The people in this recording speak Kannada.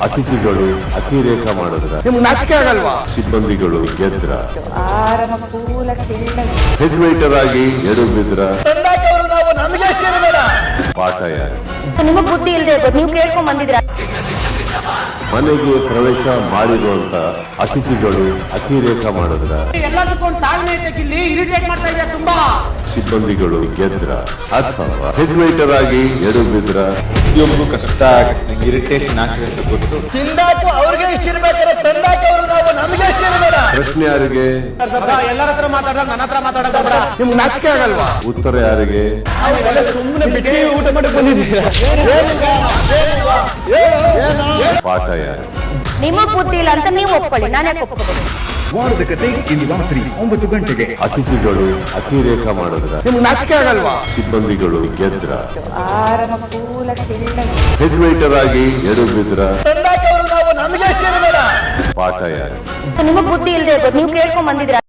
ಅತಿಥಿಗಳು ಅತಿರೇಕ ಮಾಡಿದ್ರ ನಿಮ್ಗೆ ನಾಚಿಕೆ ಆಗಲ್ವಾ? ಸಿಬ್ಬಂದಿಗಳು ಗೆದ್ರ ಆರಮ ಕೂಲ ಚೆಂಡಗೆ ಹೆಡ್ ವೈಟರ್ ಆಗಿ ಎಡು ಬಿದ್ರ ನಾವು ನಮಗೆ ಪಾಠ ಯಾರು? ನಿಮಗ್ ಬುದ್ಧಿ ಇಲ್ಲದೆ ಇರ್ಬೋದು, ನೀವು ಕೇಳ್ಕೊಂಡ್ ಬಂದಿದ್ರ. ಮನೆಗೆ ಪ್ರವೇಶ ಮಾಡಿರುವಂತ ಅತಿಥಿಗಳು ಅತಿರೇಕ ಮಾಡಿದ್ರ ಎಲ್ಲದಕ್ಕೂ ತಾಳ್ಮೆ ಐತೆ, ಇಲ್ಲಿ ಇರಿಟೇಟ್ ಮಾಡ್ತಾ ಇದೆ ತುಂಬಾ. ಸಿಬ್ಬಂದಿಗಳು ಗೆದ್ರ ಅಥವಾ ಹೆಡ್ ವೈಟರ್ ಆಗಿ ಎಡು ಬಿದ್ರ ಪ್ರತಿಯೊಬ್ಬರು ಕಷ್ಟ ಆಗುತ್ತೆ, ನಂಗೆ ಇರಿಟೇಷನ್ ಆಗ್ತದೆ ಅಂತ ಗೊತ್ತು. ತಿಂದಾಕು ಅವ್ರಿಗೆ ಇಷ್ಟ ಇರ್ಬೇಕಾದ್ರೆ ತಂದಾಕು ನಾವು ನಮಗೆ ಇಷ್ಟ ಇರಬೇಡ. ಪ್ರಶ್ನೆ ಯಾರಿಗೆ? ಎಲ್ಲರ ಹತ್ರ ಮಾತಾಡೋದು ನನ್ನ ಹತ್ರ ಮಾತಾಡೋದು. ನಿಮ್ಗೆ ನಾಚಿಕೆ ಆಗಲ್ವಾ? ಉತ್ತರ ಯಾರಿಗೆ? ಸುಮ್ಮನೆ ಬಿಟ್ಟು ಊಟ ಮಾಡಿ ಬಂದಿದ್ದೀರಾ? ಪಾಠ ಯಾರು? ನಿಮಗ್ ಬುದ್ಧಿ ಇಲ್ಲ ಅಂತ ನೀವು ಒಪ್ಕೊಳ್ಳಿ, ನಾನೇ ಒಪ್ಕೋಬೇಕು. ವಾರದ ಕತೆ ಇಂದು ರಾತ್ರಿ 9 ಗಂಟೆಗೆ. ಅತಿಥಿಗಳು ಅತಿರೇಕ ಮಾಡಿದ್ರ ನಿಮ್ಗೆ ನಾಚಿಕೆ ಆಗಲ್ವಾ? ಸಿಬ್ಬಂದಿಗಳು ಗೆದ್ರ ಆರಮ ಕೂಲ ಚೆಂಡಗೆ ಹೆಡ್ ವೈಟರ್ ಆಗಿ ಎಡು ಬಿದ್ರ ತಂದಾಕು ನಾವು ನಮಗೆ ಇಷ್ಟ ಇರಬೇಡ. ಪಾಠ ಯಾರು? ನಿಮಗ್ ಬುದ್ಧಿ ಇಲ್ಲದೆ ಇರ್ಬೋದು, ನೀವು ಕೇಳ್ಕೊಂಡ್ ಬಂದಿದ್ರ.